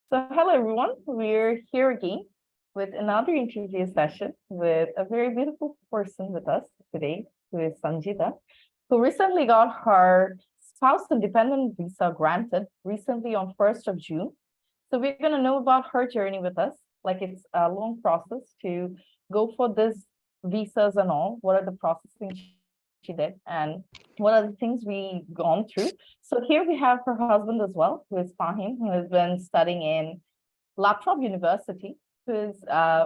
So hello everyone, we're here again with another interview session with a very beautiful person with us today, who is Sanjida, who recently got her spouse independent visa granted recently on 1st of June. So we're going to know about her journey with us. Like, it's a long process to go for this visas and all. What are the processing she did and what are the things we gone through. So here we have her husband as well, who is Fahim, who has been studying in Trobe University, who is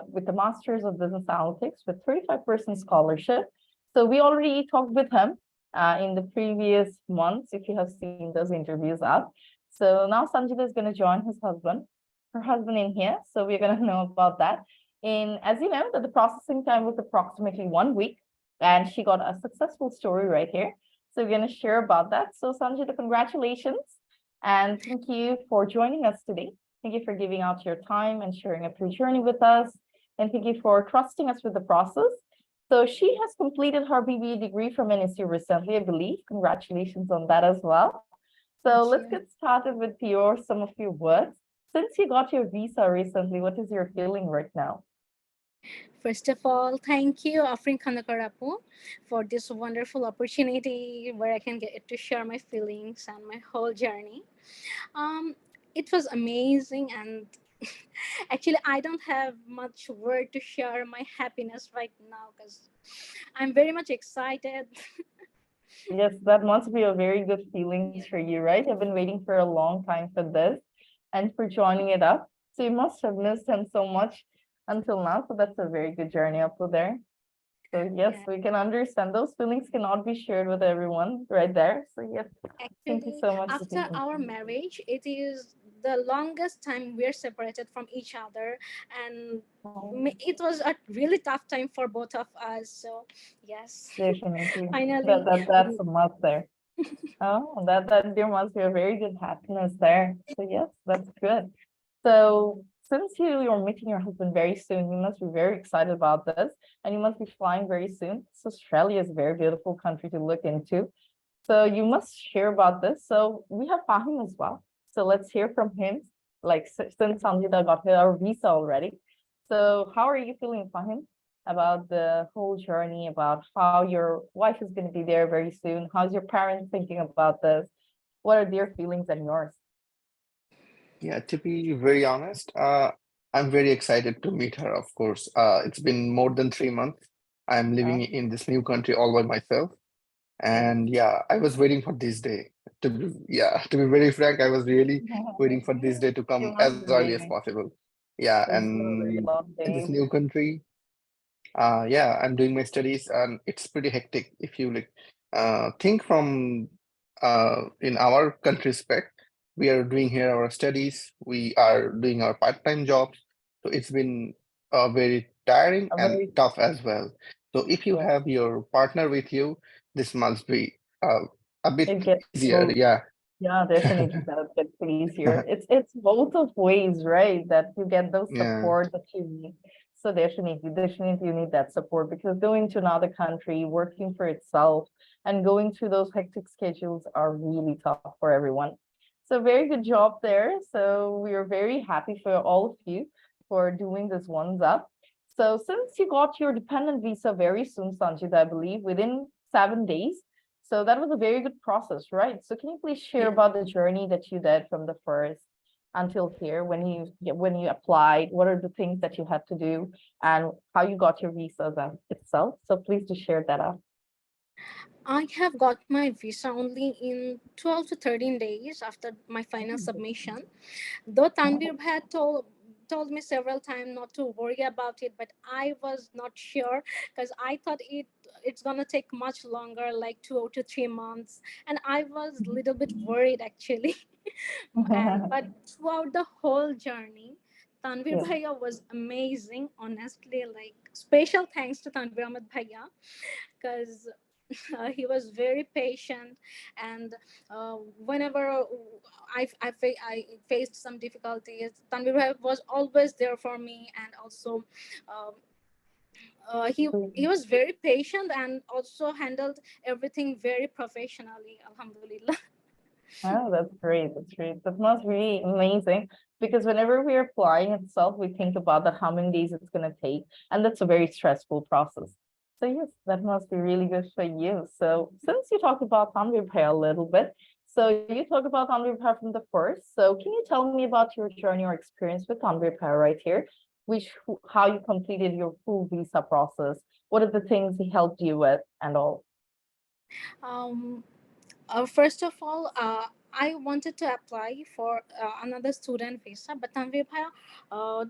with the Masters of Business Analytics with 35% scholarship. So we already talked with him in the previous months, if you have seen those interviews up. So now Sanjida is going to join her husband in here. So we're going to know about that. As you know, that the processing time was approximately 1 week, and she got a successful story right here. So we're going to share about that. So Sanjida, congratulations, and thank you for joining us today. Thank you for giving out your time and sharing up your journey with us. And thank you for trusting us with the process. So she has completed her BBA degree from NSU recently, I believe. Congratulations on that as well. So let's get started with some of your words. Since you got your visa recently, what is your feeling right now? First of all, thank you, Afrin Khandekar for this wonderful opportunity where I can get to share my feelings and my whole journey. Um, it was amazing, and actually, I don't have much word to share my happiness right now because I'm very much excited. Yes, that must be a very good feelings for you, right? I've been waiting for a long time for this and for joining it up. So you must have missed him so much until now. So that's a very good journey up there. So yes, Yeah. we can understand those feelings cannot be shared with everyone right there. So yes, thank you Actually, so much for after taking our time. marriage, it is the longest time we're separated from each other, and Oh, it was a really tough time for both of us. So, yes, definitely. finally, That's a must there. Oh, that there must be a very good happiness there. So yes, that's good. So since you're meeting your husband very soon, you must be very excited about this, and you must be flying very soon. So Australia is a very beautiful country to look into. So you must share about this. So we have Fahim as well. So let's hear from him. Like, since Sanjida got her visa already. So how are you feeling, Fahim, about the whole journey, about how your wife is going to be there very soon? How's your parents thinking about this? What are their feelings and yours? Yeah, to be very honest, I'm very excited to meet her, of course. It's been more than 3 months. I'm living Oh, in this new country all by myself. yes. And yeah, I was waiting for this day. To be very frank, I was really waiting for this day to You come must as be early as waiting. possible. Yeah, It's been a very and long in this day. new country, yeah, I'm doing my studies and it's pretty hectic if you like think from in our country spec. We are doing here our studies, we are doing our part-time jobs. So it's been very tiring A and very, tough as well. So if you yeah. have your partner with you, this must be a bit It gets easier. both. Yeah. Yeah, definitely that gets easier. It's both of ways, right? That you get those Yeah. support that you need. So definitely you need that support, because going to another country, working for itself, and going through those hectic schedules are really tough for everyone. So very good job there. So we are very happy for all of you for doing this ones up. So since you got your dependent visa very soon, Sanjit, I believe within 7 days, so that was a very good process, right? So can you please share yeah. about the journey that you did from the first until here, when you applied, what are the things that you had to do, and how you got your visa itself? So please do share that out. I have got my visa only in 12 to 13 days after my final submission. Though Oh, Tanvir had told me several times not to worry about it, but I was not sure because I thought it's gonna take much longer, like 2 to 3 months, and I was a little bit worried actually. And but throughout the whole journey, Tanvir yeah. Bhaiya was amazing. Honestly, like special thanks to Tanvir Ahmed Bhaiya because he was very patient, and whenever I faced some difficulties, Tanvir Bhai was always there for me, and also um, he was very patient and also handled everything very professionally. Alhamdulillah. Oh, that's great. That's great. That must be amazing because whenever we're applying itself, we think about that how many days it's going to take, and that's a very stressful process. So yes, that must be really good for you. So since you talked about Tanvir a little bit, so you talked about Tanvir from the first. So can you tell me about your journey or experience with Tanvir right here, how you completed your full visa process? What are the things he helped you with and all? Um, First of all, I wanted to apply for another student visa, but Tanvir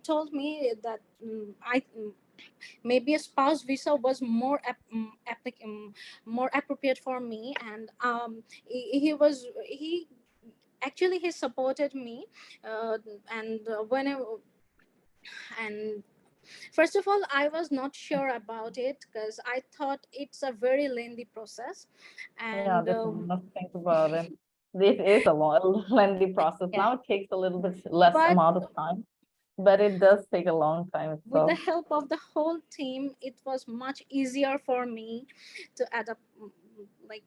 told me that maybe a spouse visa was more appropriate for me, and he actually he supported me, and when I and first of all, I was not sure about it because I thought it's a very lengthy process, Yeah, and this must think about it. It is a lengthy process. yeah, Now it takes a little bit less but amount of time, but it does take a long time with the itself. help of the whole team, it was much easier for me to adapt. Like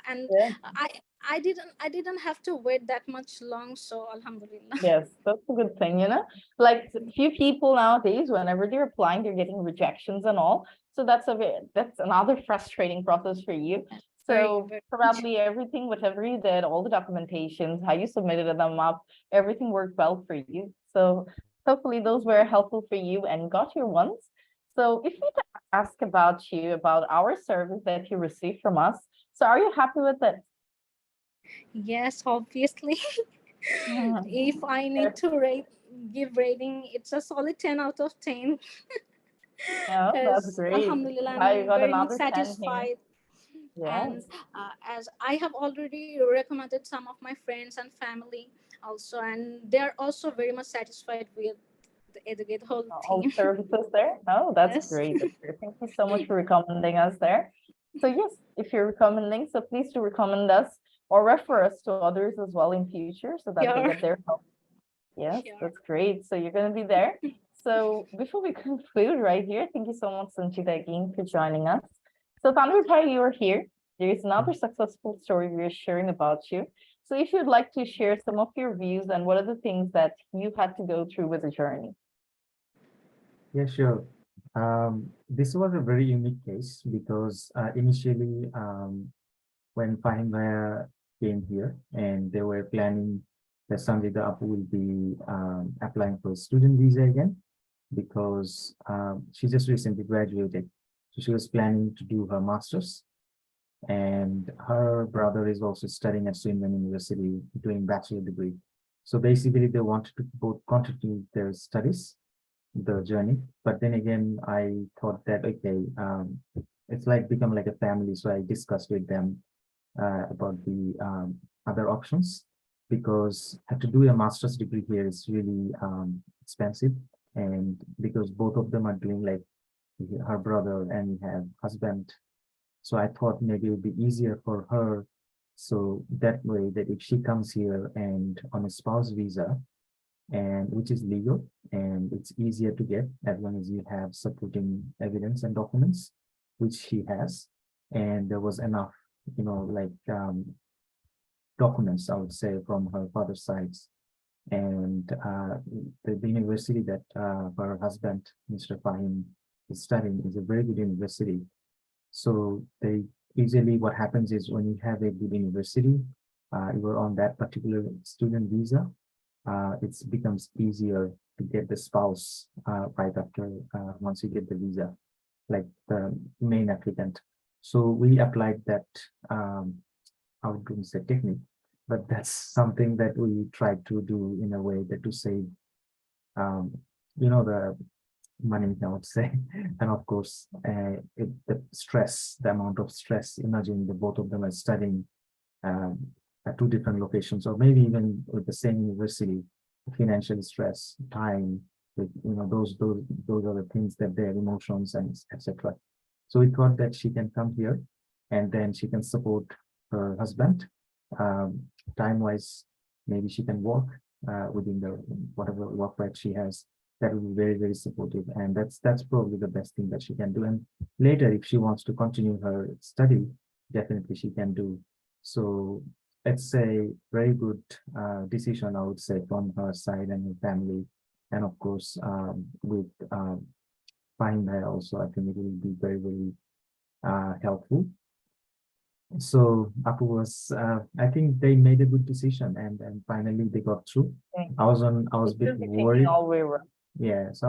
and Yeah. I I didn't have to wait that much long. So Alhamdulillah. Yes, that's a good thing, you know. Like few people nowadays, whenever they're applying, they're getting rejections and all. So that's another frustrating process for you. Very So very much. probably everything, whatever you did, all the documentations, how you submitted them up, everything worked well for you. So hopefully those were helpful for you and you got your ones. So if we could ask about you, about our service that you received from us, so are you happy with it? Yes, obviously. If I need to give rating, it's a solid 10 out of 10, Oh, that's because great. Alhamdulillah, I I'm got very much another 10 here. satisfied. And Yes. as I have already recommended some of my friends and family also, and they're also very much satisfied with the whole All team. services there. Oh, that's Yes. great. That's great. Thank you so much for recommending us there. So yes, if you're recommending, so please do recommend us or refer us to others as well in future so that they Sure. get their help. Yes, Sure. that's great. So you're going to be there. So before we conclude right here, thank you so much, Sanjida, again for joining us. So Tanvir Bhai, you are here. There is another successful story we are sharing about you. So if you'd like to share some of your views and what are the things that you had to go through with the journey? Yeah, sure. This was a very unique case because initially, when Fahim came here and they were planning that Sanjida Apu will be applying for a student visa again because she just recently graduated. So she was planning to do her master's, and her brother is also studying at 𝒖𝒻 University doing bachelor degree. So basically, they wanted to both continue their studies, the journey. But then again, I thought that, okay, it's like become like a family. So I discussed with them about the other options, because to do a master's degree here is really expensive. And because both of them are doing, like her brother and have husband. So I thought maybe it would be easier for her. So that way, that if she comes here and on a spouse visa, and which is legal and it's easier to get as long as you have supporting evidence and documents, which she has. And there was enough, like documents, I would say, from her father's sides. And the university that her husband, Mr. Fahim, is studying is a very good university. So they usually, what happens is when you have a good university, you are on that particular student visa, it becomes easier to get the spouse right after once you get the visa, like the main applicant. So we applied that, I wouldn't say technique, but that's something that we tried to do in a way that to save, um, the money, I would say. And of course, the amount of stress, imagine the both of them are studying um, at two different locations, or maybe even with the same university, financial stress, time, with, those are the things that their emotions and etc. So we thought that she can come here and then she can support her husband. Um, Time-wise, maybe she can work within the whatever work that she has. That will be very, very supportive, and that's probably the best thing that she can do. And later, if she wants to continue her study, definitely she can do. So it's a very good decision, I would say, from her side and her family, and of course with Fahim Bhai also. I think it will be very, very helpful. So Apu was, I think they made a good decision, and finally they got through. Thank I was a bit worried. all the way around. Yeah, so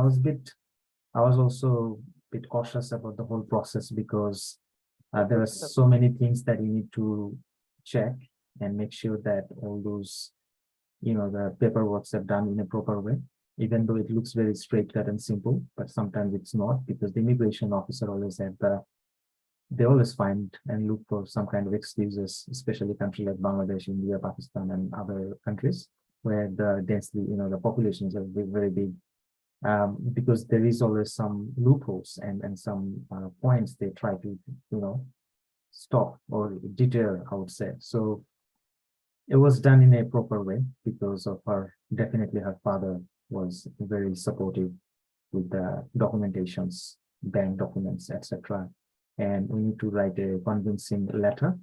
I was also a bit cautious about the whole process, because there are so many things that you need to check and make sure that all those, the paperworks are done in a proper way, even though it looks very straight cut and simple, but sometimes it's not, because the immigration officer always they always find and look for some kind of excuses, especially countries like Bangladesh, India, Pakistan, and other countries where the density, the populations are very, very big. Because there is always some loopholes and some points they try to, stop or deter, I would say. So it was done in a proper way because of definitely her father was very supportive with the documentations, bank documents, etc. And we need to write a convincing letter.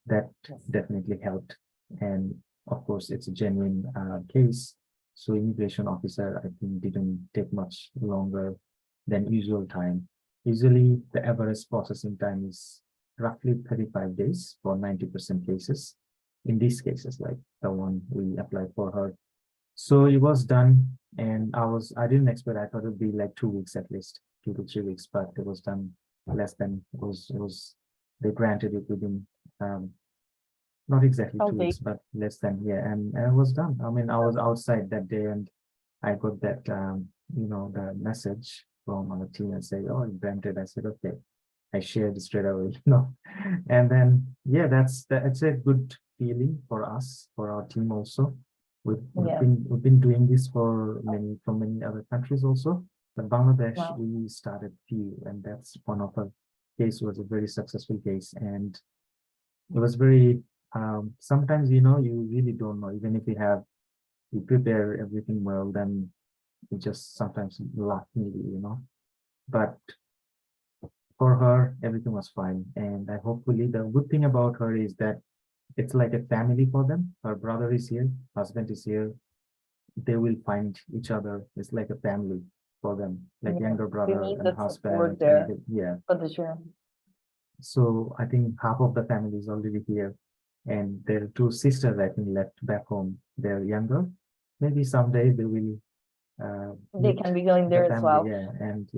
That definitely helped. And of course, it's a genuine case. So immigration officer, I think, didn't take much longer than usual time. Usually the average processing time is roughly 35 days for 90% cases. In these cases, like the one we applied for her. So it was done, and I didn't expect, I thought it would be like 2 weeks at least, 2 to 3 weeks, but it was done less than, they granted it within, not exactly 2 weeks, but less than, yeah, and it was done. I mean, I was outside that day and I got that, the message from our team and say, oh, it granted. I said, okay. I shared straight away, and then, yeah, that's a good feeling for us, for our team also. We've been doing this from many other countries also, but Bangladesh, we started few, and that's one of the case was a very successful case, and it was very, sometimes, you really don't know, even if you prepare everything well, then you just sometimes luck maybe, but for her, everything was fine. And hopefully the good thing about her is that it's like a family for them. Her brother is here, husband is here. They will find each other. It's like a family for them, like younger brother and husband. For the sure. So I think half of the family is already here. And their 2 sisters, I think, left back home. They're younger. Maybe someday they will. They can be going there as well. Yeah, and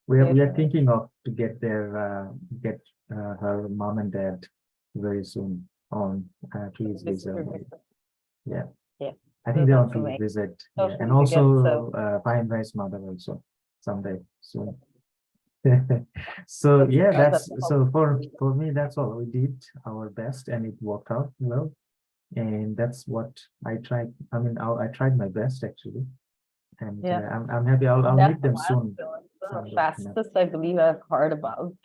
we are thinking of to get her mom and dad very soon on to his visa. Yeah. I think they want to visit, and also Fahim Bhai's mother also someday soon. So yeah, that's so for me. That's all. We did our best, and it worked out well, and that's what I tried. I mean, I tried my best actually. And I'm happy. I'll meet them soon. The fastest I believe I've heard about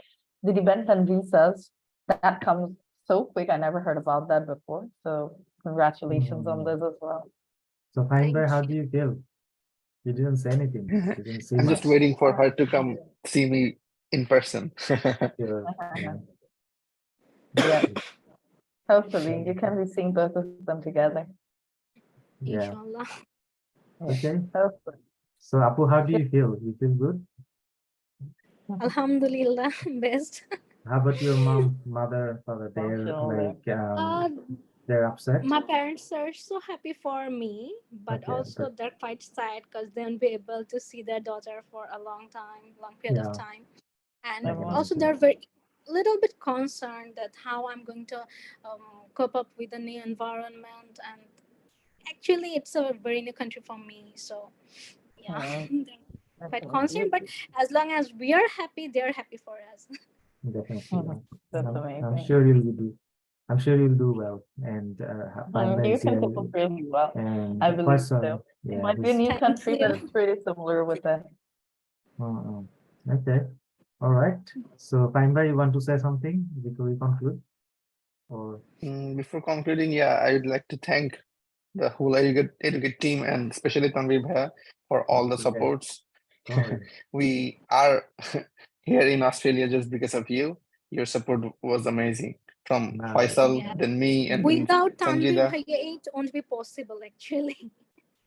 the event and visas. That comes so quick. I never heard about that before. So congratulations on this as well. So Fahim Bhai, how do you feel? You didn't say anything. You didn't say I'm much. just waiting for her to come see me in person. Yeah. Hopefully you can be seeing both of them together. Yeah. Inshallah. Okay. So Apu, how do you feel? You feel good? Alhamdulillah, best. How about your mother, father? They're upset. My parents are so happy for me, but also they're quite sad because they won't be able to see their daughter for a long period of time. And also they're very little bit concerned that how I'm going to cope up with the new environment, and actually it's a very new country for me, so they're quite concerned, but as long as we are happy, they're happy for us. Definitely. I'm sure you'll do. I'm sure you'll do well, and you can cope up really well. And I believe so. It might be a new country, but it's pretty similar with that. Okay. All right. So Fahim Bhai, you want to say something before we conclude? Or before concluding, I would like to thank the whole 𝒖𝒃𝒂𝒏𝒕 team, and especially Tanvir Bhaiya for all the supports. We are here in Australia just because of you. Your support was amazing. from Nah. Faisal, Yeah. then me, and then Without Tanvi Sanjida. Bhaiya, it won't be possible actually.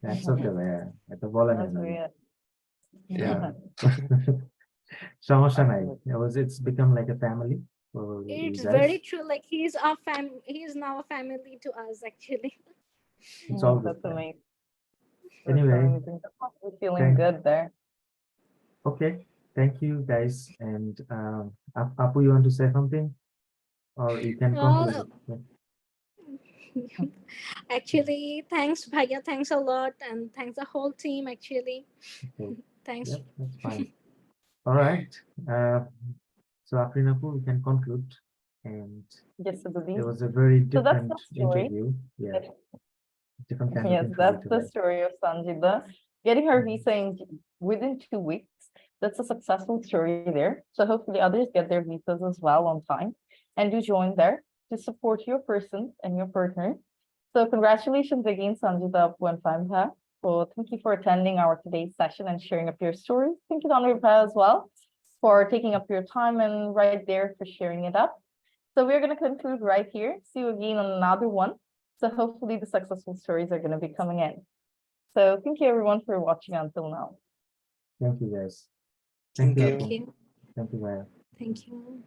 That's okay, yeah. It's a volunteer. That's Yeah. Samosha nai. It's become like a family for you It's guys. very true. Like he's now a family to us actually. It's all good. That's amazing. Anyway, We're feeling thank- good there. Okay, thank you guys. And Apu, you want to say something? Or you can conclude. Actually, thanks Bhaiya, thanks a lot, and thanks the whole team actually. Okay. Thanks. Yep, that's fine. All right. So Afrin Apu, we can conclude. And Yes, Abhi. it was a very So that's different the story. interview. Yeah. Different kind Yes, of that's interview the today. story of Sanjida getting her visa within 2 weeks. That's a successful story there. So hopefully others get their visas as well on time and do join there to support your person and your partner. So congratulations again, Sanjida and Fahim. So thank you for attending our today's session and sharing up your stories. Thank you, Dhanurabha, as well for taking up your time and right there for sharing it up. So we're going to conclude right here. See you again on another one. So hopefully the successful stories are going to be coming in. So thank you everyone for watching until now. Thank you guys. Thank you. Apu. Thank you. Thank you, Maya. Thank you.